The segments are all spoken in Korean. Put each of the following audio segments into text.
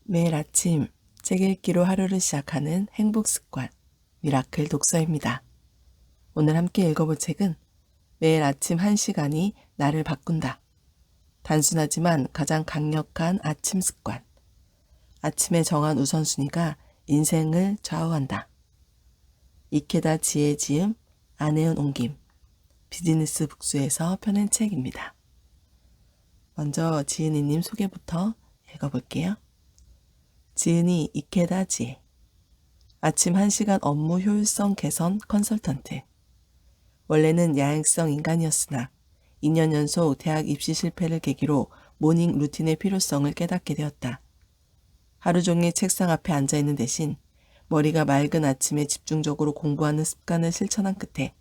매일 아침 책 읽기로 하루를 시작하는 행복 습관, 미라클 독서입니다. 오늘 함께 읽어볼 책은 매일 아침 1시간이 나를 바꾼다. 단순하지만 가장 강력한 아침 습관. 아침에 정한 우선순위가 인생을 좌우한다. 이케다 지혜 지음, 안혜은 옮김. 비즈니스 북스에서 펴낸 책입니다. 먼저 지은이님 소개부터 읽어볼게요. 지은이 이케다 지혜. 아침 1시간 업무 효율성 개선 컨설턴트. 원래는 야행성 인간이었으나 2년 연속 대학 입시 실패를 계기로 모닝 루틴의 필요성을 깨닫게 되었다. 하루 종일 책상 앞에 앉아있는 대신 머리가 맑은 아침에 집중적으로 공부하는 습관을 실천한 끝에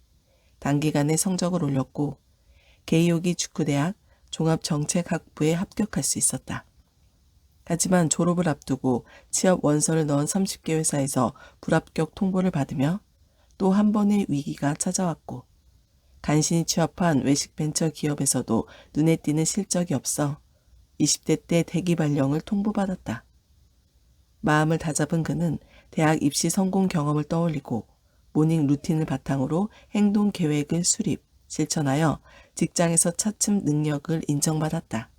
단기간에 성적을 올렸고 게이오기 축구대학 종합정책학부에 합격할 수 있었다. 하지만 졸업을 앞두고 취업 원서를 넣은 30개 회사에서 불합격 통보를 받으며 또 한 번의 위기가 찾아왔고 간신히 취업한 외식 벤처 기업에서도 눈에 띄는 실적이 없어 20대 때 대기 발령을 통보받았다. 마음을 다잡은 그는 대학 입시 성공 경험을 떠올리고 모닝 루틴을 바탕으로 행동 계획을 수립, 실천하여 직장에서 차츰 능력을 인정받았다.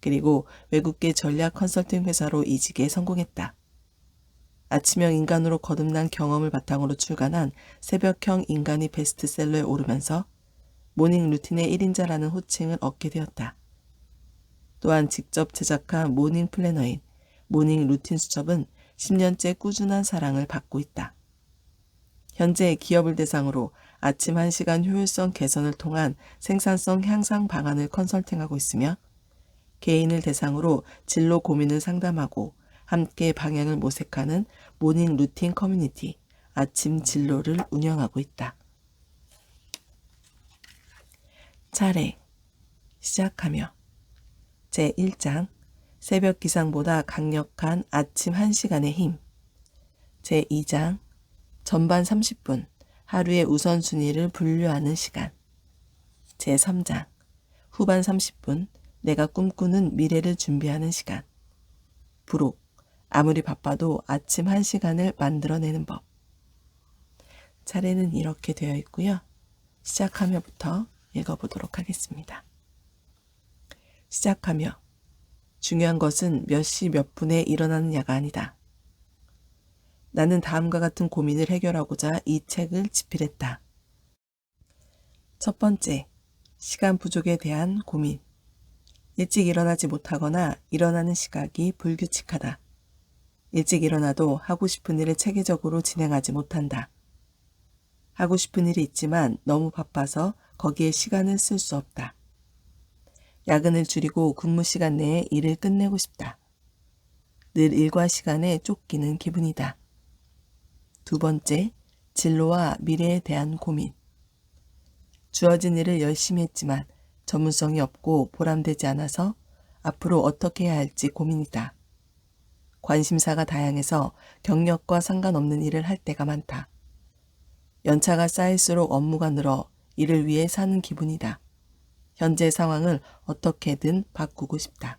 그리고 외국계 전략 컨설팅 회사로 이직에 성공했다. 아침형 인간으로 거듭난 경험을 바탕으로 출간한 새벽형 인간이 베스트셀러에 오르면서 모닝 루틴의 1인자라는 호칭을 얻게 되었다. 또한 직접 제작한 모닝 플래너인 모닝 루틴 수첩은 10년째 꾸준한 사랑을 받고 있다. 현재 기업을 대상으로 아침 1시간 효율성 개선을 통한 생산성 향상 방안을 컨설팅하고 있으며 개인을 대상으로 진로 고민을 상담하고 함께 방향을 모색하는 모닝 루틴 커뮤니티 아침 진로를 운영하고 있다. 차례 시작하며 제1장 새벽 기상보다 강력한 아침 1시간의 힘. 제2장 전반 30분 하루의 우선순위를 분류하는 시간. 제3장 후반 30분 내가 꿈꾸는 미래를 준비하는 시간. 부록 아무리 바빠도 아침 1시간을 만들어내는 법. 차례는 이렇게 되어 있고요. 시작하며부터 읽어보도록 하겠습니다. 시작하며 중요한 것은 몇 시 몇 분에 일어나느냐가 아니다. 나는 다음과 같은 고민을 해결하고자 이 책을 집필했다. 첫 번째, 시간 부족에 대한 고민. 일찍 일어나지 못하거나 일어나는 시각이 불규칙하다. 일찍 일어나도 하고 싶은 일을 체계적으로 진행하지 못한다. 하고 싶은 일이 있지만 너무 바빠서 거기에 시간을 쓸 수 없다. 야근을 줄이고 근무 시간 내에 일을 끝내고 싶다. 늘 일과 시간에 쫓기는 기분이다. 두 번째, 진로와 미래에 대한 고민. 주어진 일을 열심히 했지만 전문성이 없고 보람되지 않아서 앞으로 어떻게 해야 할지 고민이다. 관심사가 다양해서 경력과 상관없는 일을 할 때가 많다. 연차가 쌓일수록 업무가 늘어 이를 위해 사는 기분이다. 현재 상황을 어떻게든 바꾸고 싶다.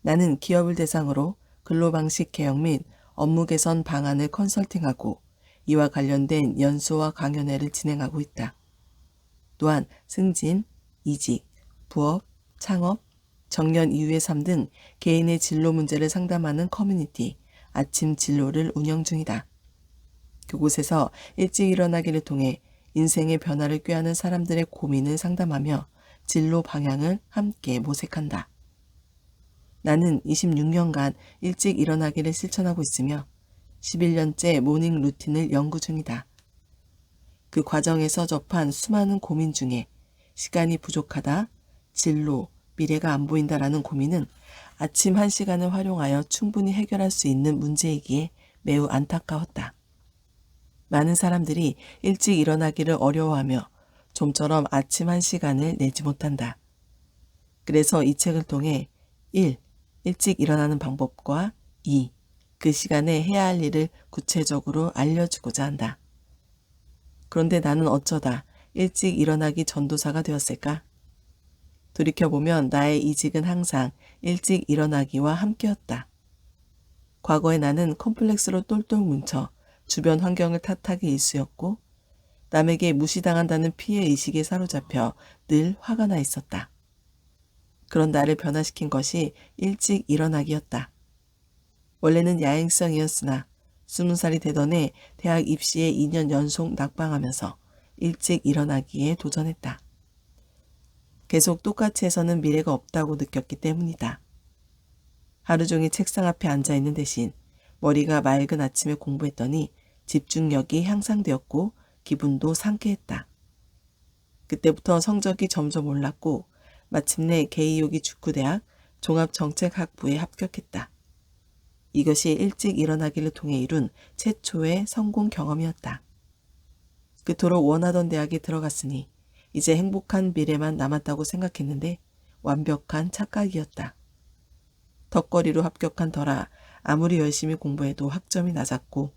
나는 기업을 대상으로 근로방식 개혁 및 업무 개선 방안을 컨설팅하고 이와 관련된 연수와 강연회를 진행하고 있다. 또한 승진, 이직, 부업, 창업, 정년 이후의 삶 등 개인의 진로 문제를 상담하는 커뮤니티 아침 진로를 운영 중이다. 그곳에서 일찍 일어나기를 통해 인생의 변화를 꾀하는 사람들의 고민을 상담하며 진로 방향을 함께 모색한다. 나는 26년간 일찍 일어나기를 실천하고 있으며 11년째 모닝 루틴을 연구 중이다. 그 과정에서 접한 수많은 고민 중에 시간이 부족하다, 진로, 미래가 안 보인다라는 고민은 아침 1시간을 활용하여 충분히 해결할 수 있는 문제이기에 매우 안타까웠다. 많은 사람들이 일찍 일어나기를 어려워하며 좀처럼 아침 1시간을 내지 못한다. 그래서 이 책을 통해 1. 일찍 일어나는 방법과 2. 그 시간에 해야 할 일을 구체적으로 알려주고자 한다. 그런데 나는 어쩌다 일찍 일어나기 전도사가 되었을까? 돌이켜보면 나의 이직은 항상 일찍 일어나기와 함께였다. 과거에 나는 컴플렉스로 똘똘 뭉쳐 주변 환경을 탓하기 일쑤였고 남에게 무시당한다는 피해의식에 사로잡혀 늘 화가 나 있었다. 그런 나를 변화시킨 것이 일찍 일어나기였다. 원래는 야행성이었으나 20살이 되던 해 대학 입시에 2년 연속 낙방하면서 일찍 일어나기에 도전했다. 계속 똑같이 해서는 미래가 없다고 느꼈기 때문이다. 하루 종일 책상 앞에 앉아있는 대신 머리가 맑은 아침에 공부했더니 집중력이 향상되었고 기분도 상쾌했다. 그때부터 성적이 점점 올랐고 마침내 게이요기 축구대학 종합정책학부에 합격했다. 이것이 일찍 일어나기를 통해 이룬 최초의 성공 경험이었다. 그토록 원하던 대학에 들어갔으니 이제 행복한 미래만 남았다고 생각했는데 완벽한 착각이었다. 덕거리로 합격한 터라 아무리 열심히 공부해도 학점이 낮았고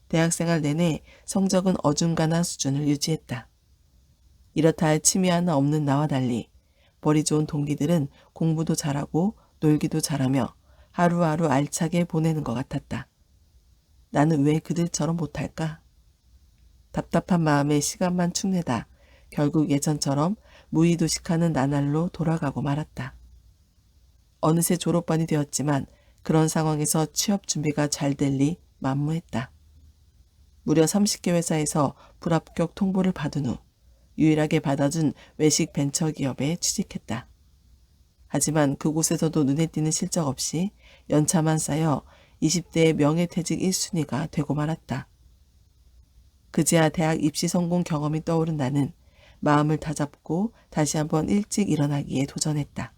대학생활 내내 성적은 어중간한 수준을 유지했다. 이렇다 할 취미 하나 없는 나와 달리 머리 좋은 동기들은 공부도 잘하고 놀기도 잘하며 하루하루 알차게 보내는 것 같았다. 나는 왜 그들처럼 못할까? 답답한 마음에 시간만 축내다 결국 예전처럼 무의도식하는 나날로 돌아가고 말았다. 어느새 졸업반이 되었지만 그런 상황에서 취업 준비가 잘 될 리 만무했다. 무려 30개 회사에서 불합격 통보를 받은 후 유일하게 받아준 외식 벤처기업에 취직했다. 하지만 그곳에서도 눈에 띄는 실적 없이 연차만 쌓여 20대의 명예퇴직 1순위가 되고 말았다. 그제야 대학 입시 성공 경험이 떠오른 나는 마음을 다잡고 다시 한번 일찍 일어나기에 도전했다.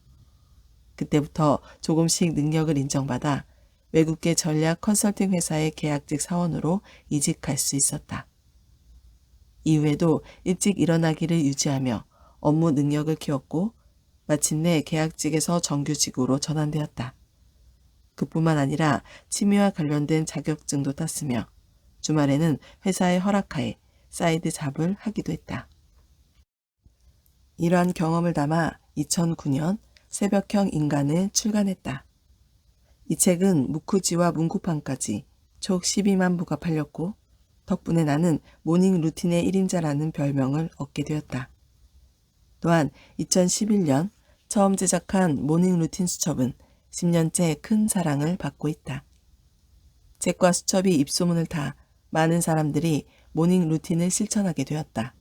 그때부터 조금씩 능력을 인정받아 외국계 전략 컨설팅 회사의 계약직 사원으로 이직할 수 있었다. 이후에도 일찍 일어나기를 유지하며 업무 능력을 키웠고 마침내 계약직에서 정규직으로 전환되었다. 그뿐만 아니라 취미와 관련된 자격증도 땄으며 주말에는 회사의 허락하에 사이드 잡을 하기도 했다. 이러한 경험을 담아 2009년 새벽형 인간을 출간했다. 이 책은 무쿠지와 문구판까지 총 12만 부가 팔렸고 덕분에 나는 모닝 루틴의 1인자라는 별명을 얻게 되었다. 또한 2011년 처음 제작한 모닝 루틴 수첩은 10년째 큰 사랑을 받고 있다. 책과 수첩이 입소문을 타 많은 사람들이 모닝 루틴을 실천하게 되었다.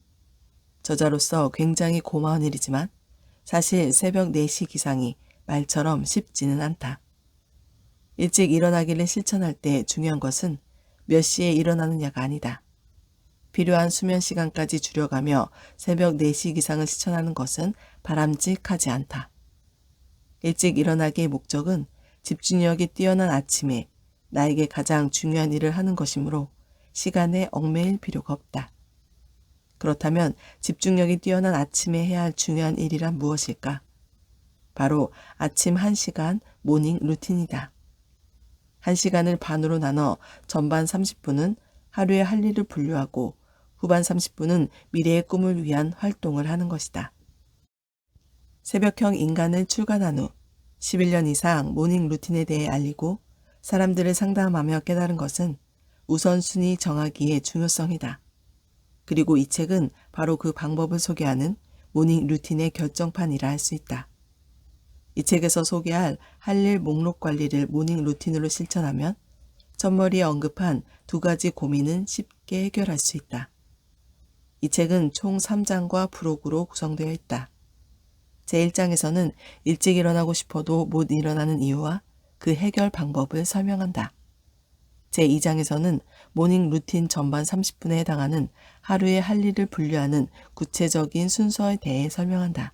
저자로서 굉장히 고마운 일이지만 사실 새벽 4시 기상이 말처럼 쉽지는 않다. 일찍 일어나기를 실천할 때 중요한 것은 몇 시에 일어나느냐가 아니다. 필요한 수면 시간까지 줄여가며 새벽 4시 기상을 실천하는 것은 바람직하지 않다. 일찍 일어나기의 목적은 집중력이 뛰어난 아침에 나에게 가장 중요한 일을 하는 것이므로 시간에 얽매일 필요가 없다. 그렇다면 집중력이 뛰어난 아침에 해야 할 중요한 일이란 무엇일까? 바로 아침 1시간 모닝 루틴이다. 1시간을 반으로 나눠 전반 30분은 하루의 할 일을 분류하고 후반 30분은 미래의 꿈을 위한 활동을 하는 것이다. 새벽형 인간을 출간한 후 11년 이상 모닝 루틴에 대해 알리고 사람들을 상담하며 깨달은 것은 우선순위 정하기의 중요성이다. 그리고 이 책은 바로 그 방법을 소개하는 모닝 루틴의 결정판이라 할 수 있다. 이 책에서 소개할 할 일 목록 관리를 모닝 루틴으로 실천하면 첫머리에 언급한 2가지 고민은 쉽게 해결할 수 있다. 이 책은 총 3장과 부록으로 구성되어 있다. 제1장에서는 일찍 일어나고 싶어도 못 일어나는 이유와 그 해결 방법을 설명한다. 제2장에서는 모닝 루틴 전반 30분에 해당하는 하루의 할 일을 분류하는 구체적인 순서에 대해 설명한다.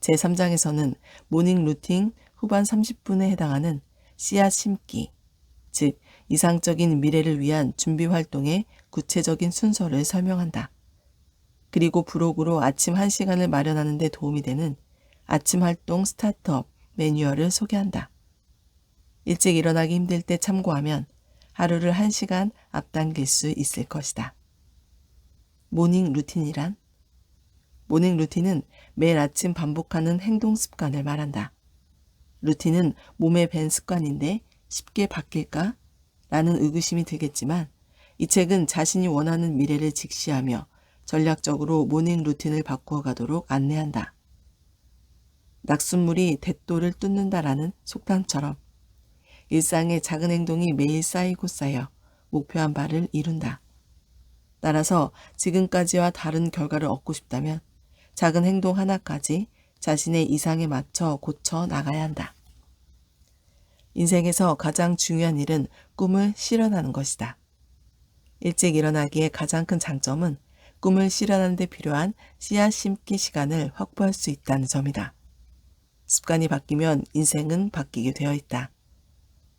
제3장에서는 모닝 루틴 후반 30분에 해당하는 씨앗 심기, 즉 이상적인 미래를 위한 준비 활동의 구체적인 순서를 설명한다. 그리고 부록으로 아침 1시간을 마련하는 데 도움이 되는 아침 활동 스타트업 매뉴얼을 소개한다. 일찍 일어나기 힘들 때 참고하면 하루를 1시간 앞당길 수 있을 것이다. 모닝 루틴이란 모닝 루틴은 매일 아침 반복하는 행동 습관을 말한다. 루틴은 몸에 밴 습관인데 쉽게 바뀔까? 라는 의구심이 들겠지만 이 책은 자신이 원하는 미래를 직시하며 전략적으로 모닝 루틴을 바꾸어 가도록 안내한다. 낙숫물이 대도를 뚫는다라는 속담처럼 일상의 작은 행동이 매일 쌓이고 쌓여 목표한 바를 이룬다. 따라서 지금까지와 다른 결과를 얻고 싶다면 작은 행동 하나까지 자신의 이상에 맞춰 고쳐 나가야 한다. 인생에서 가장 중요한 일은 꿈을 실현하는 것이다. 일찍 일어나기의 가장 큰 장점은 꿈을 실현하는 데 필요한 씨앗 심기 시간을 확보할 수 있다는 점이다. 습관이 바뀌면 인생은 바뀌게 되어 있다.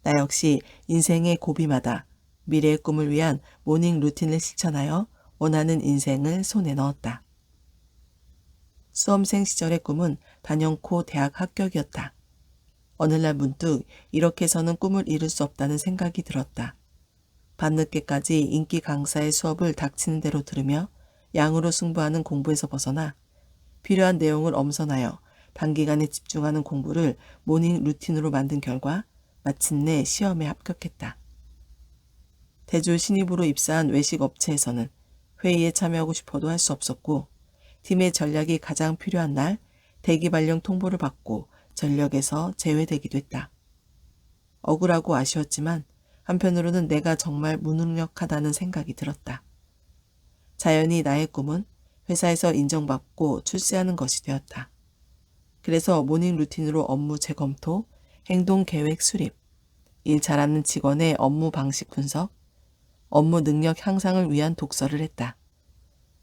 나 역시 인생의 고비마다 미래의 꿈을 위한 모닝 루틴을 실천하여 원하는 인생을 손에 넣었다. 수험생 시절의 꿈은 단연코 대학 합격이었다. 어느 날 문득 이렇게 해서는 꿈을 이룰 수 없다는 생각이 들었다. 밤늦게까지 인기 강사의 수업을 닥치는 대로 들으며 양으로 승부하는 공부에서 벗어나 필요한 내용을 엄선하여 단기간에 집중하는 공부를 모닝 루틴으로 만든 결과 마침내 시험에 합격했다. 대졸 신입으로 입사한 외식 업체에서는 회의에 참여하고 싶어도 할 수 없었고 팀의 전략이 가장 필요한 날 대기 발령 통보를 받고 전력에서 제외되기도 했다. 억울하고 아쉬웠지만 한편으로는 내가 정말 무능력하다는 생각이 들었다. 자연히 나의 꿈은 회사에서 인정받고 출세하는 것이 되었다. 그래서 모닝 루틴으로 업무 재검토, 행동 계획 수립, 일 잘하는 직원의 업무 방식 분석, 업무 능력 향상을 위한 독서를 했다.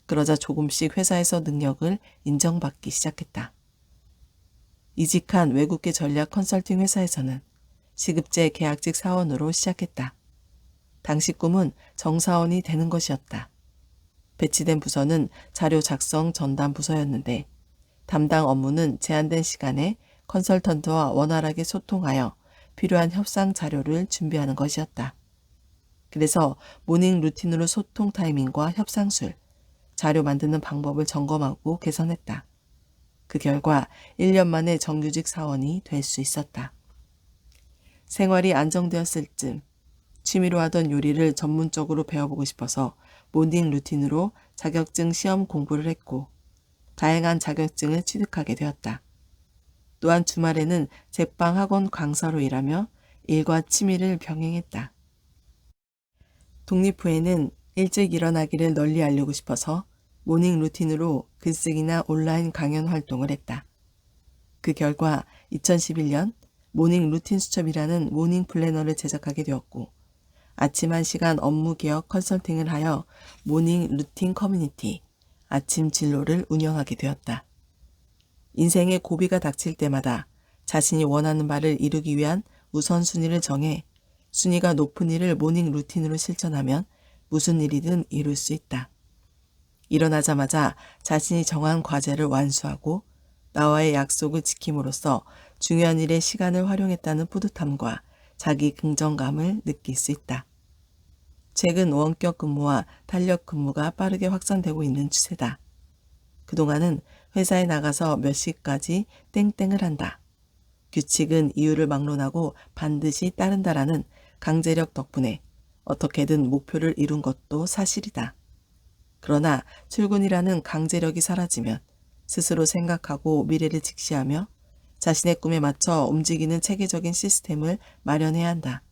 그러자 조금씩 회사에서 능력을 인정받기 시작했다. 이직한 외국계 전략 컨설팅 회사에서는 시급제 계약직 사원으로 시작했다. 당시 꿈은 정사원이 되는 것이었다. 배치된 부서는 자료 작성 전담 부서였는데 담당 업무는 제한된 시간에 컨설턴트와 원활하게 소통하여 필요한 협상 자료를 준비하는 것이었다. 그래서 모닝 루틴으로 소통 타이밍과 협상술, 자료 만드는 방법을 점검하고 개선했다. 그 결과 1년 만에 정규직 사원이 될 수 있었다. 생활이 안정되었을 즈음 취미로 하던 요리를 전문적으로 배워보고 싶어서 모닝 루틴으로 자격증 시험 공부를 했고 다양한 자격증을 취득하게 되었다. 또한 주말에는 제빵 학원 강사로 일하며 일과 취미를 병행했다. 독립 후에는 일찍 일어나기를 널리 알리고 싶어서 모닝 루틴으로 글쓰기나 온라인 강연 활동을 했다. 그 결과 2011년 모닝 루틴 수첩이라는 모닝 플래너를 제작하게 되었고 아침 1시간 업무 개혁 컨설팅을 하여 모닝 루틴 커뮤니티, 아침 진로를 운영하게 되었다. 인생의 고비가 닥칠 때마다 자신이 원하는 바를 이루기 위한 우선순위를 정해 순위가 높은 일을 모닝 루틴으로 실천하면 무슨 일이든 이룰 수 있다. 일어나자마자 자신이 정한 과제를 완수하고 나와의 약속을 지킴으로써 중요한 일에 시간을 활용했다는 뿌듯함과 자기 긍정감을 느낄 수 있다. 최근 원격 근무와 탄력 근무가 빠르게 확산되고 있는 추세다. 그동안은 회사에 나가서 몇 시까지 땡땡을 한다. 규칙은 이유를 막론하고 반드시 따른다라는 강제력 덕분에 어떻게든 목표를 이룬 것도 사실이다. 그러나 출근이라는 강제력이 사라지면 스스로 생각하고 미래를 직시하며 자신의 꿈에 맞춰 움직이는 체계적인 시스템을 마련해야 한다.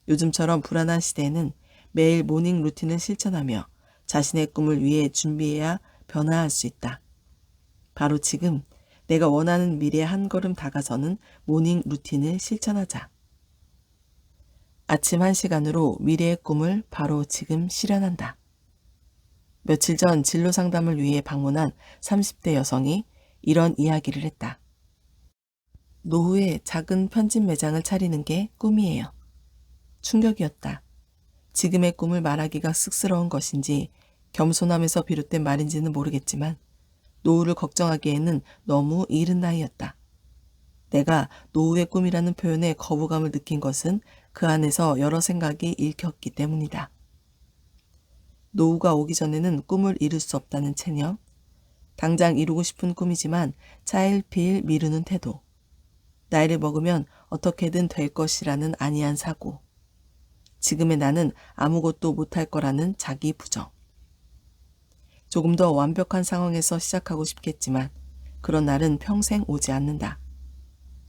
요즘처럼 불안한 시대에는 매일 모닝 루틴을 실천하며 자신의 꿈을 위해 준비해야 변화할 수 있다. 바로 지금 내가 원하는 미래에 한 걸음 다가서는 모닝 루틴을 실천하자. 아침 1시간으로 미래의 꿈을 바로 지금 실현한다. 며칠 전 진로 상담을 위해 방문한 30대 여성이 이런 이야기를 했다. 노후에 작은 편집 매장을 차리는 게 꿈이에요. 충격이었다. 지금의 꿈을 말하기가 쑥스러운 것인지 겸손함에서 비롯된 말인지는 모르겠지만 노후를 걱정하기에는 너무 이른 나이였다. 내가 노후의 꿈이라는 표현에 거부감을 느낀 것은 그 안에서 여러 생각이 읽혔기 때문이다. 노후가 오기 전에는 꿈을 이룰 수 없다는 체념, 당장 이루고 싶은 꿈이지만 차일피일 미루는 태도. 나이를 먹으면 어떻게든 될 것이라는 안이한 사고. 지금의 나는 아무것도 못할 거라는 자기 부정. 조금 더 완벽한 상황에서 시작하고 싶겠지만 그런 날은 평생 오지 않는다.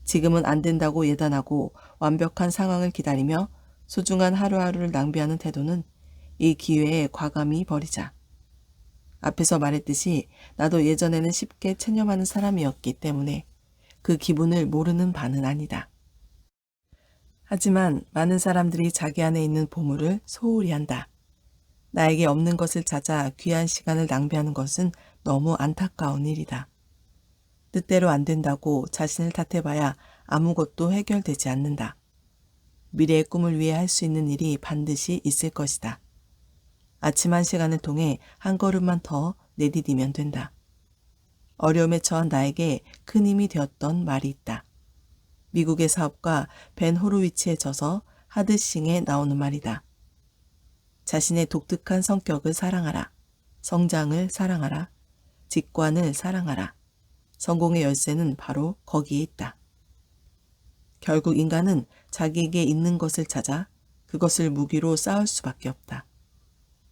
지금은 안 된다고 예단하고 완벽한 상황을 기다리며 소중한 하루하루를 낭비하는 태도는 이 기회에 과감히 버리자. 앞에서 말했듯이 나도 예전에는 쉽게 체념하는 사람이었기 때문에 그 기분을 모르는 바는 아니다. 하지만 많은 사람들이 자기 안에 있는 보물을 소홀히 한다. 나에게 없는 것을 찾아 귀한 시간을 낭비하는 것은 너무 안타까운 일이다. 뜻대로 안 된다고 자신을 탓해봐야 아무것도 해결되지 않는다. 미래의 꿈을 위해 할 수 있는 일이 반드시 있을 것이다. 아침 한 시간을 통해 한 걸음만 더 내디디면 된다. 어려움에 처한 나에게 큰 힘이 되었던 말이 있다. 미국의 사업가 벤 호로위츠에 져서 하드싱에 나오는 말이다. 자신의 독특한 성격을 사랑하라. 성장을 사랑하라. 직관을 사랑하라. 성공의 열쇠는 바로 거기에 있다. 결국 인간은 자기에게 있는 것을 찾아 그것을 무기로 싸울 수밖에 없다.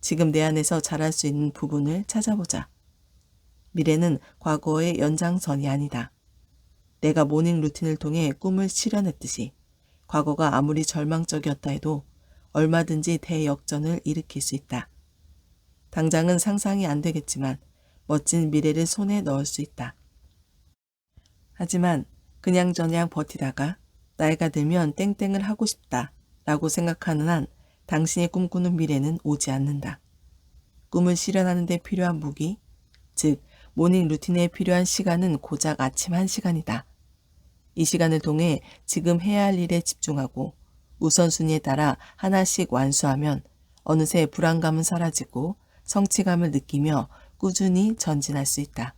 지금 내 안에서 잘할 수 있는 부분을 찾아보자. 미래는 과거의 연장선이 아니다. 내가 모닝 루틴을 통해 꿈을 실현했듯이 과거가 아무리 절망적이었다 해도 얼마든지 대역전을 일으킬 수 있다. 당장은 상상이 안 되겠지만 멋진 미래를 손에 넣을 수 있다. 하지만 그냥저냥 버티다가 나이가 들면 땡땡을 하고 싶다 라고 생각하는 한 당신이 꿈꾸는 미래는 오지 않는다. 꿈을 실현하는 데 필요한 무기, 즉 모닝 루틴에 필요한 시간은 고작 아침 1시간이다. 이 시간을 통해 지금 해야 할 일에 집중하고 우선순위에 따라 하나씩 완수하면 어느새 불안감은 사라지고 성취감을 느끼며 꾸준히 전진할 수 있다.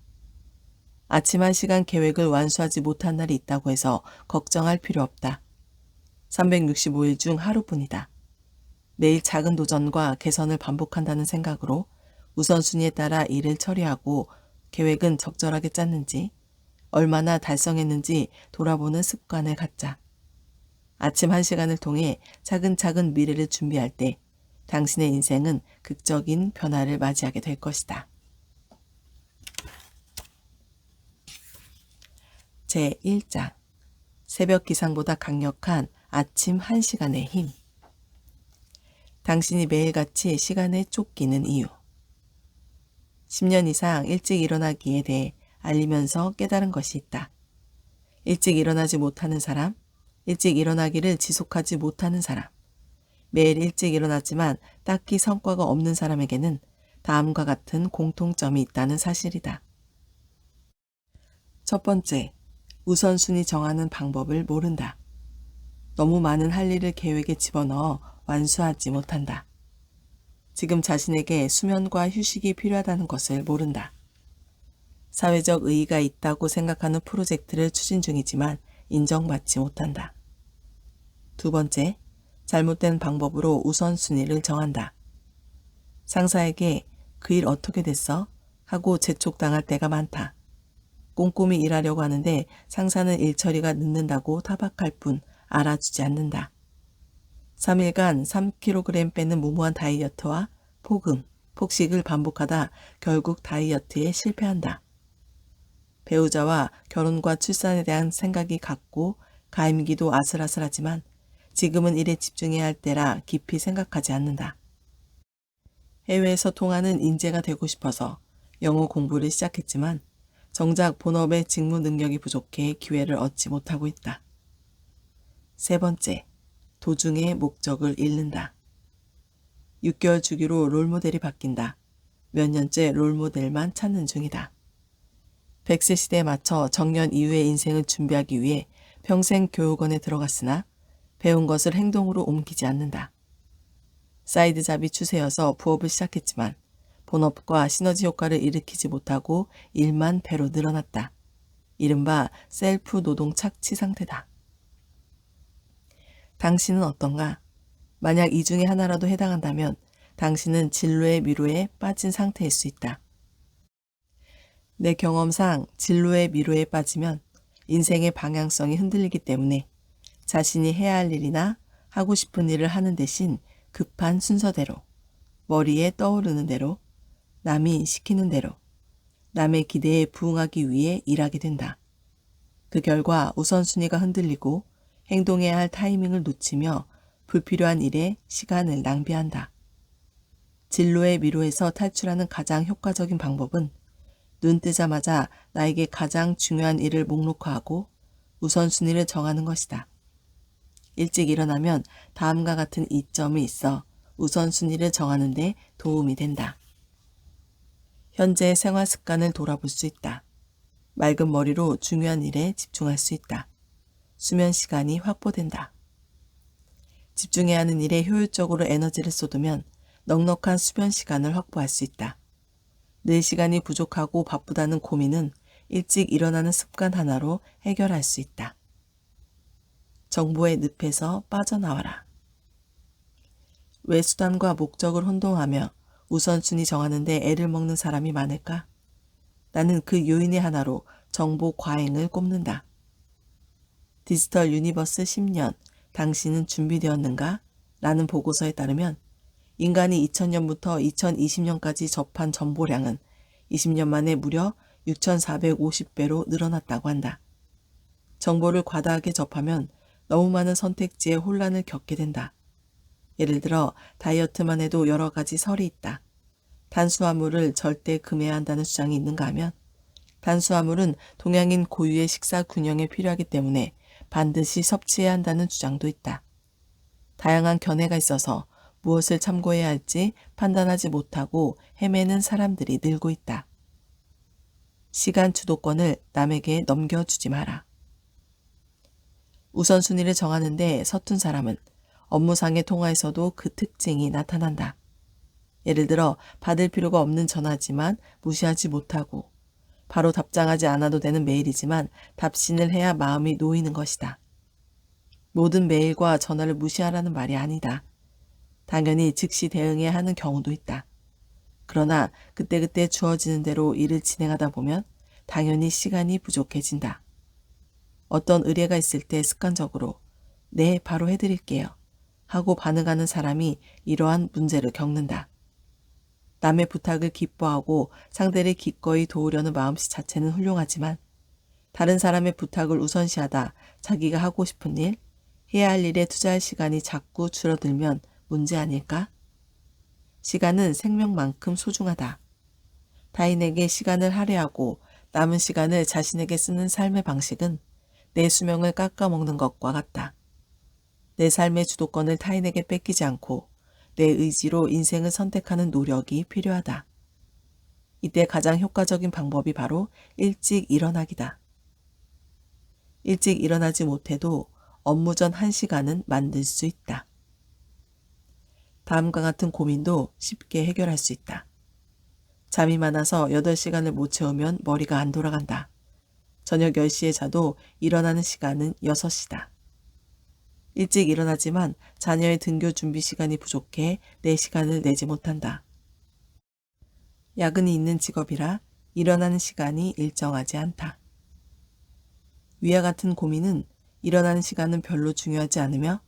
아침 1시간 계획을 완수하지 못한 날이 있다고 해서 걱정할 필요 없다. 365일 중 하루뿐이다. 매일 작은 도전과 개선을 반복한다는 생각으로 우선순위에 따라 일을 처리하고 계획은 적절하게 짰는지, 얼마나 달성했는지 돌아보는 습관을 갖자. 아침 1시간을 통해 차근차근 미래를 준비할 때 당신의 인생은 극적인 변화를 맞이하게 될 것이다. 제1장 새벽 기상보다 강력한 아침 1시간의 힘. 당신이 매일같이 시간에 쫓기는 이유. 10년 이상 일찍 일어나기에 대해 알리면서 깨달은 것이 있다. 일찍 일어나지 못하는 사람, 일찍 일어나기를 지속하지 못하는 사람, 매일 일찍 일어났지만 딱히 성과가 없는 사람에게는 다음과 같은 공통점이 있다는 사실이다. 첫 번째, 우선순위 정하는 방법을 모른다. 너무 많은 할 일을 계획에 집어넣어 완수하지 못한다. 지금 자신에게 수면과 휴식이 필요하다는 것을 모른다. 사회적 의의가 있다고 생각하는 프로젝트를 추진 중이지만 인정받지 못한다. 두 번째, 잘못된 방법으로 우선순위를 정한다. 상사에게 그 일 어떻게 됐어? 하고 재촉당할 때가 많다. 꼼꼼히 일하려고 하는데 상사는 일 처리가 늦는다고 타박할 뿐 알아주지 않는다. 3일간 3kg 빼는 무모한 다이어트와 폭음, 폭식을 반복하다 결국 다이어트에 실패한다. 배우자와 결혼과 출산에 대한 생각이 같고 가임기도 아슬아슬하지만 지금은 일에 집중해야 할 때라 깊이 생각하지 않는다. 해외에서 통하는 인재가 되고 싶어서 영어 공부를 시작했지만 정작 본업의 직무 능력이 부족해 기회를 얻지 못하고 있다. 세 번째, 도중에 목적을 잃는다. 6개월 주기로 롤모델이 바뀐다. 몇 년째 롤모델만 찾는 중이다. 100세 시대에 맞춰 정년 이후의 인생을 준비하기 위해 평생 교육원에 들어갔으나 배운 것을 행동으로 옮기지 않는다. 사이드 잡이 추세여서 부업을 시작했지만 본업과 시너지 효과를 일으키지 못하고 일만 배로 늘어났다. 이른바 셀프 노동 착취 상태다. 당신은 어떤가? 만약 이 중에 하나라도 해당한다면 당신은 진로의 미로에 빠진 상태일 수 있다. 내 경험상 진로의 미로에 빠지면 인생의 방향성이 흔들리기 때문에 자신이 해야 할 일이나 하고 싶은 일을 하는 대신 급한 순서대로, 머리에 떠오르는 대로, 남이 시키는 대로, 남의 기대에 부응하기 위해 일하게 된다. 그 결과 우선순위가 흔들리고 행동해야 할 타이밍을 놓치며 불필요한 일에 시간을 낭비한다. 진로의 미로에서 탈출하는 가장 효과적인 방법은 눈 뜨자마자 나에게 가장 중요한 일을 목록화하고 우선순위를 정하는 것이다. 일찍 일어나면 다음과 같은 이점이 있어 우선순위를 정하는 데 도움이 된다. 현재의 생활 습관을 돌아볼 수 있다. 맑은 머리로 중요한 일에 집중할 수 있다. 수면 시간이 확보된다. 집중해야 하는 일에 효율적으로 에너지를 쏟으면 넉넉한 수면 시간을 확보할 수 있다. 늘 시간이 부족하고 바쁘다는 고민은 일찍 일어나는 습관 하나로 해결할 수 있다. 정보의 늪에서 빠져나와라. 왜 수단과 목적을 혼동하며 우선순위 정하는데 애를 먹는 사람이 많을까? 나는 그 요인의 하나로 정보 과잉을 꼽는다. 디지털 유니버스 10년, 당신은 준비되었는가? 라는 보고서에 따르면 인간이 2000년부터 2020년까지 접한 정보량은 20년 만에 무려 6,450배로 늘어났다고 한다. 정보를 과다하게 접하면 너무 많은 선택지에 혼란을 겪게 된다. 예를 들어 다이어트만 해도 여러 가지 설이 있다. 탄수화물을 절대 금해야 한다는 주장이 있는가 하면 탄수화물은 동양인 고유의 식사 균형에 필요하기 때문에 반드시 섭취해야 한다는 주장도 있다. 다양한 견해가 있어서 무엇을 참고해야 할지 판단하지 못하고 헤매는 사람들이 늘고 있다. 시간 주도권을 남에게 넘겨주지 마라. 우선순위를 정하는데 서툰 사람은 업무상의 통화에서도 그 특징이 나타난다. 예를 들어 받을 필요가 없는 전화지만 무시하지 못하고 바로 답장하지 않아도 되는 메일이지만 답신을 해야 마음이 놓이는 것이다. 모든 메일과 전화를 무시하라는 말이 아니다. 당연히 즉시 대응해야 하는 경우도 있다. 그러나 그때그때 주어지는 대로 일을 진행하다 보면 당연히 시간이 부족해진다. 어떤 의뢰가 있을 때 습관적으로 네, 바로 해드릴게요 하고 반응하는 사람이 이러한 문제를 겪는다. 남의 부탁을 기뻐하고 상대를 기꺼이 도우려는 마음씨 자체는 훌륭하지만 다른 사람의 부탁을 우선시하다 자기가 하고 싶은 일, 해야 할 일에 투자할 시간이 자꾸 줄어들면 문제 아닐까? 시간은 생명만큼 소중하다. 타인에게 시간을 할애하고 남은 시간을 자신에게 쓰는 삶의 방식은 내 수명을 깎아먹는 것과 같다. 내 삶의 주도권을 타인에게 뺏기지 않고 내 의지로 인생을 선택하는 노력이 필요하다. 이때 가장 효과적인 방법이 바로 일찍 일어나기다. 일찍 일어나지 못해도 업무 전 1시간은 만들 수 있다. 다음과 같은 고민도 쉽게 해결할 수 있다. 잠이 많아서 8시간을 못 채우면 머리가 안 돌아간다. 저녁 10시에 자도 일어나는 시간은 6시다. 일찍 일어나지만 자녀의 등교 준비 시간이 부족해 내 시간을 내지 못한다. 야근이 있는 직업이라 일어나는 시간이 일정하지 않다. 위와 같은 고민은 일어나는 시간은 별로 중요하지 않으며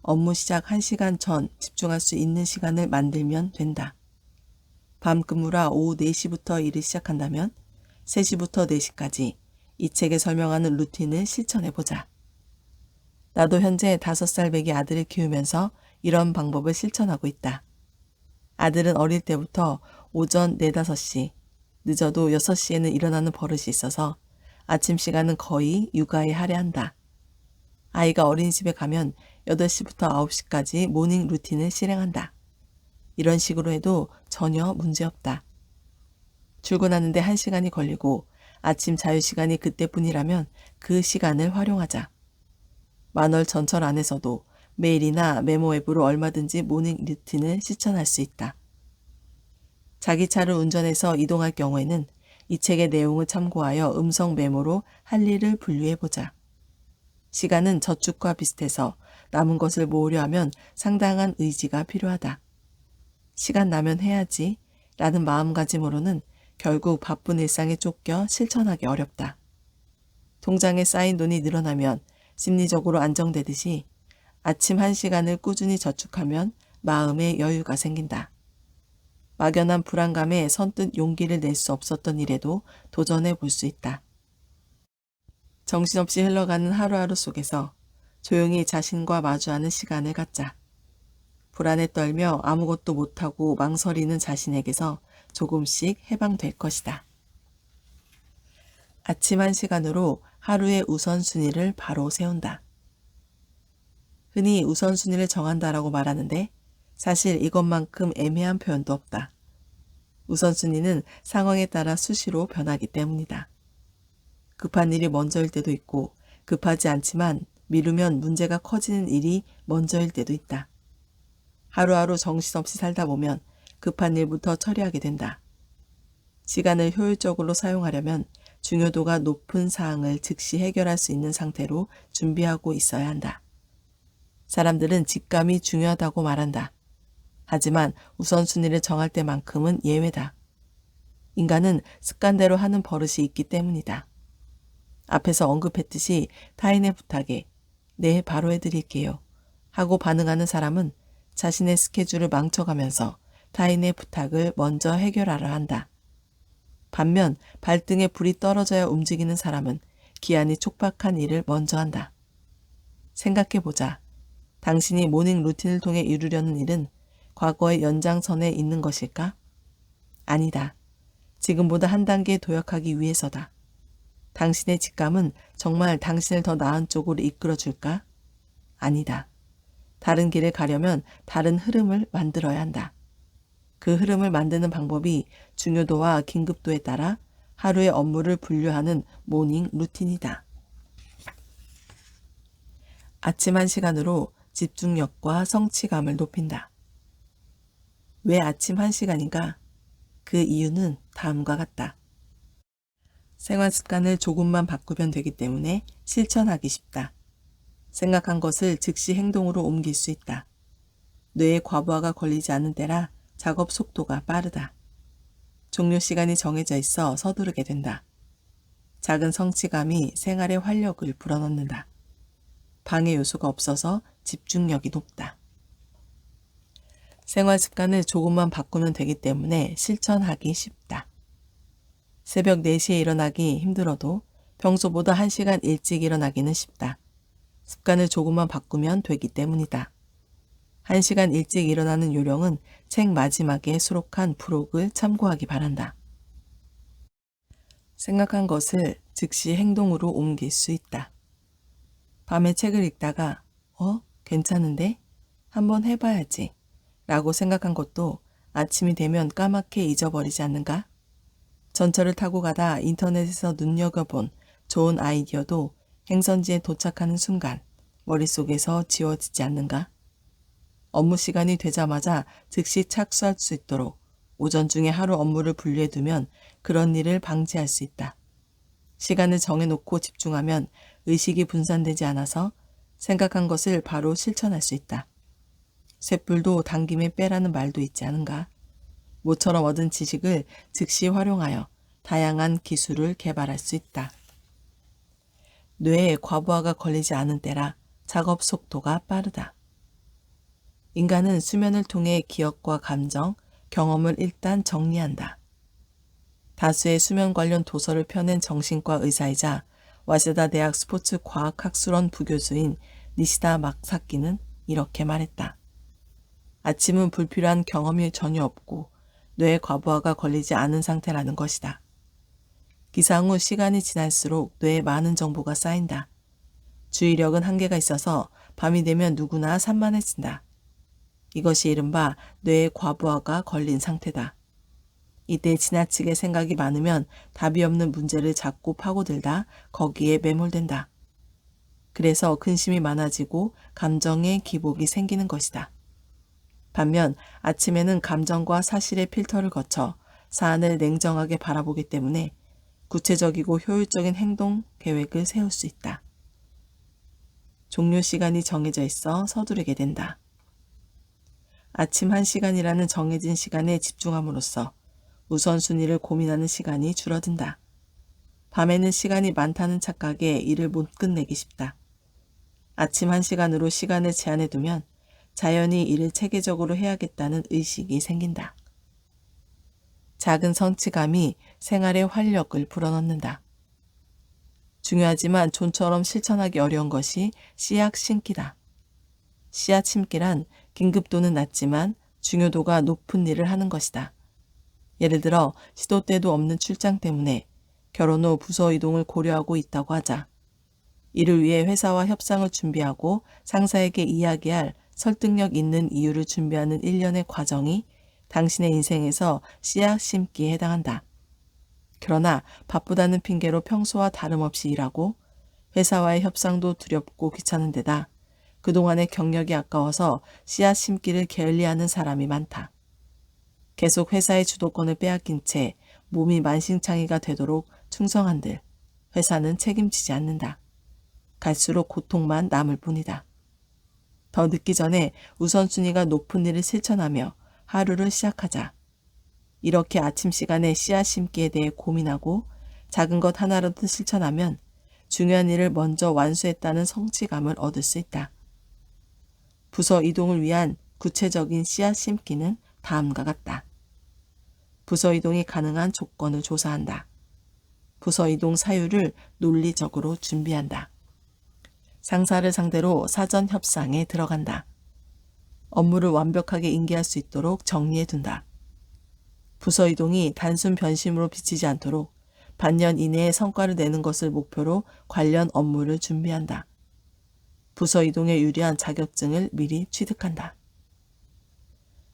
업무 시작 1시간 전 집중할 수 있는 시간을 만들면 된다. 밤 근무라 오후 4시부터 일을 시작한다면 3시부터 4시까지 이 책에 설명하는 루틴을 실천해보자. 나도 현재 5살 배기 아들을 키우면서 이런 방법을 실천하고 있다. 아들은 어릴 때부터 오전 4, 5시, 늦어도 6시에는 일어나는 버릇이 있어서 아침 시간은 거의 육아에 할애한다. 아이가 어린이집에 가면 8시부터 9시까지 모닝 루틴을 실행한다. 이런 식으로 해도 전혀 문제없다. 출근하는데 1시간이 걸리고 아침 자유시간이 그때뿐이라면 그 시간을 활용하자. 만월 전철 안에서도 메일이나 메모 앱으로 얼마든지 모닝 루틴을 실천할 수 있다. 자기 차를 운전해서 이동할 경우에는 이 책의 내용을 참고하여 음성 메모로 할 일을 분류해보자. 시간은 저축과 비슷해서 남은 것을 모으려 하면 상당한 의지가 필요하다. 시간 나면 해야지 라는 마음가짐으로는 결국 바쁜 일상에 쫓겨 실천하기 어렵다. 통장에 쌓인 돈이 늘어나면 심리적으로 안정되듯이 아침 1시간을 꾸준히 저축하면 마음의 여유가 생긴다. 막연한 불안감에 선뜻 용기를 낼 수 없었던 일에도 도전해 볼 수 있다. 정신없이 흘러가는 하루하루 속에서 조용히 자신과 마주하는 시간을 갖자. 불안에 떨며 아무것도 못하고 망설이는 자신에게서 조금씩 해방될 것이다. 아침 1시간으로 하루의 우선순위를 바로 세운다. 흔히 우선순위를 정한다라고 말하는데 사실 이것만큼 애매한 표현도 없다. 우선순위는 상황에 따라 수시로 변하기 때문이다. 급한 일이 먼저일 때도 있고 급하지 않지만 미루면 문제가 커지는 일이 먼저일 때도 있다. 하루하루 정신없이 살다 보면 급한 일부터 처리하게 된다. 시간을 효율적으로 사용하려면 중요도가 높은 사항을 즉시 해결할 수 있는 상태로 준비하고 있어야 한다. 사람들은 직감이 중요하다고 말한다. 하지만 우선순위를 정할 때만큼은 예외다. 인간은 습관대로 하는 버릇이 있기 때문이다. 앞에서 언급했듯이 타인의 부탁에 네, 바로 해드릴게요 하고 반응하는 사람은 자신의 스케줄을 망쳐가면서 타인의 부탁을 먼저 해결하려 한다. 반면 발등에 불이 떨어져야 움직이는 사람은 기한이 촉박한 일을 먼저 한다. 생각해보자. 당신이 모닝 루틴을 통해 이루려는 일은 과거의 연장선에 있는 것일까? 아니다. 지금보다 한 단계 도약하기 위해서다. 당신의 직감은 정말 당신을 더 나은 쪽으로 이끌어줄까? 아니다. 다른 길을 가려면 다른 흐름을 만들어야 한다. 그 흐름을 만드는 방법이 중요도와 긴급도에 따라 하루의 업무를 분류하는 모닝 루틴이다. 아침 1시간으로 집중력과 성취감을 높인다. 왜 아침 1시간인가? 그 이유는 다음과 같다. 생활 습관을 조금만 바꾸면 되기 때문에 실천하기 쉽다. 생각한 것을 즉시 행동으로 옮길 수 있다. 뇌에 과부하가 걸리지 않은 때라 작업 속도가 빠르다. 종료 시간이 정해져 있어 서두르게 된다. 작은 성취감이 생활의 활력을 불어넣는다. 방해 요소가 없어서 집중력이 높다. 생활 습관을 조금만 바꾸면 되기 때문에 실천하기 쉽다. 새벽 4시에 일어나기 힘들어도 평소보다 1시간 일찍 일어나기는 쉽다. 습관을 조금만 바꾸면 되기 때문이다. 1시간 일찍 일어나는 요령은 책 마지막에 수록한 부록을 참고하기 바란다. 생각한 것을 즉시 행동으로 옮길 수 있다. 밤에 책을 읽다가 괜찮은데? 한번 해봐야지 라고 생각한 것도 아침이 되면 까맣게 잊어버리지 않는가? 전철을 타고 가다 인터넷에서 눈여겨본 좋은 아이디어도 행선지에 도착하는 순간 머릿속에서 지워지지 않는가? 업무 시간이 되자마자 즉시 착수할 수 있도록 오전 중에 하루 업무를 분류해두면 그런 일을 방지할 수 있다. 시간을 정해놓고 집중하면 의식이 분산되지 않아서 생각한 것을 바로 실천할 수 있다. 쇳불도 당김에 빼라는 말도 있지 않은가? 모처럼 얻은 지식을 즉시 활용하여 다양한 기술을 개발할 수 있다. 뇌에 과부하가 걸리지 않은 때라 작업 속도가 빠르다. 인간은 수면을 통해 기억과 감정, 경험을 일단 정리한다. 다수의 수면 관련 도서를 펴낸 정신과 의사이자 와세다 대학 스포츠과학학술원 부교수인 니시다 마사키는 이렇게 말했다. 아침은 불필요한 경험이 전혀 없고 뇌에 과부하가 걸리지 않은 상태라는 것이다. 기상 후 시간이 지날수록 뇌에 많은 정보가 쌓인다. 주의력은 한계가 있어서 밤이 되면 누구나 산만해진다. 이것이 이른바 뇌에 과부하가 걸린 상태다. 이때 지나치게 생각이 많으면 답이 없는 문제를 자꾸 파고들다 거기에 매몰된다. 그래서 근심이 많아지고 감정의 기복이 생기는 것이다. 반면 아침에는 감정과 사실의 필터를 거쳐 사안을 냉정하게 바라보기 때문에 구체적이고 효율적인 행동 계획을 세울 수 있다. 종료 시간이 정해져 있어 서두르게 된다. 아침 1시간이라는 정해진 시간에 집중함으로써 우선순위를 고민하는 시간이 줄어든다. 밤에는 시간이 많다는 착각에 일을 못 끝내기 쉽다. 아침 1시간으로 시간을 제한해두면 자연히 일을 체계적으로 해야겠다는 의식이 생긴다. 작은 성취감이 생활의 활력을 불어넣는다. 중요하지만 좀처럼 실천하기 어려운 것이 씨앗 심기다. 씨앗 심기란 긴급도는 낮지만 중요도가 높은 일을 하는 것이다. 예를 들어 시도 때도 없는 출장 때문에 결혼 후 부서 이동을 고려하고 있다고 하자. 이를 위해 회사와 협상을 준비하고 상사에게 이야기할 설득력 있는 이유를 준비하는 일련의 과정이 당신의 인생에서 씨앗 심기에 해당한다. 그러나 바쁘다는 핑계로 평소와 다름없이 일하고 회사와의 협상도 두렵고 귀찮은 데다 그동안의 경력이 아까워서 씨앗 심기를 게을리하는 사람이 많다. 계속 회사의 주도권을 빼앗긴 채 몸이 만신창이가 되도록 충성한들 회사는 책임지지 않는다. 갈수록 고통만 남을 뿐이다. 더 늦기 전에 우선순위가 높은 일을 실천하며 하루를 시작하자. 이렇게 아침 시간에 씨앗 심기에 대해 고민하고 작은 것 하나라도 실천하면 중요한 일을 먼저 완수했다는 성취감을 얻을 수 있다. 부서 이동을 위한 구체적인 씨앗 심기는 다음과 같다. 부서 이동이 가능한 조건을 조사한다. 부서 이동 사유를 논리적으로 준비한다. 상사를 상대로 사전 협상에 들어간다. 업무를 완벽하게 인계할 수 있도록 정리해둔다. 부서 이동이 단순 변심으로 비치지 않도록 반년 이내에 성과를 내는 것을 목표로 관련 업무를 준비한다. 부서 이동에 유리한 자격증을 미리 취득한다.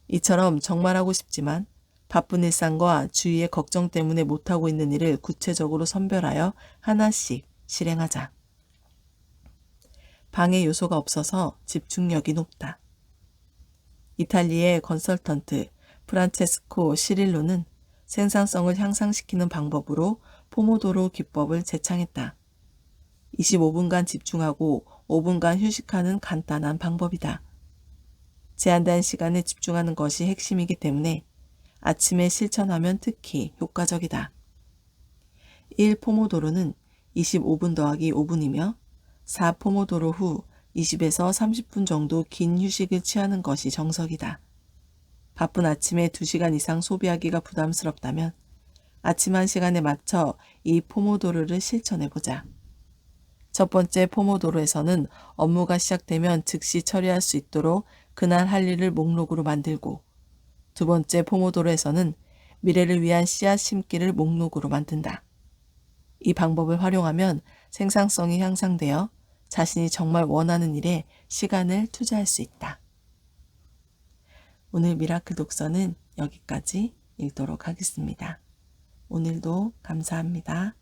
이처럼 정말 하고 싶지만 바쁜 일상과 주위의 걱정 때문에 못하고 있는 일을 구체적으로 선별하여 하나씩 실행하자. 방해 요소가 없어서 집중력이 높다. 이탈리아의 컨설턴트 프란체스코 시릴로는 생산성을 향상시키는 방법으로 포모도로 기법을 제창했다. 25분간 집중하고 5분간 휴식하는 간단한 방법이다. 제한된 시간에 집중하는 것이 핵심이기 때문에 아침에 실천하면 특히 효과적이다. 1포모도로는 25분 더하기 5분이며 4포모도로 후 20에서 30분 정도 긴 휴식을 취하는 것이 정석이다. 바쁜 아침에 2시간 이상 소비하기가 부담스럽다면 아침 1시간에 맞춰 이 포모도로를 실천해보자. 첫 번째 포모도로에서는 업무가 시작되면 즉시 처리할 수 있도록 그날 할 일을 목록으로 만들고 두 번째 포모도로에서는 미래를 위한 씨앗 심기를 목록으로 만든다. 이 방법을 활용하면 생산성이 향상되어 자신이 정말 원하는 일에 시간을 투자할 수 있다. 오늘 미라클 독서는 여기까지 읽도록 하겠습니다. 오늘도 감사합니다.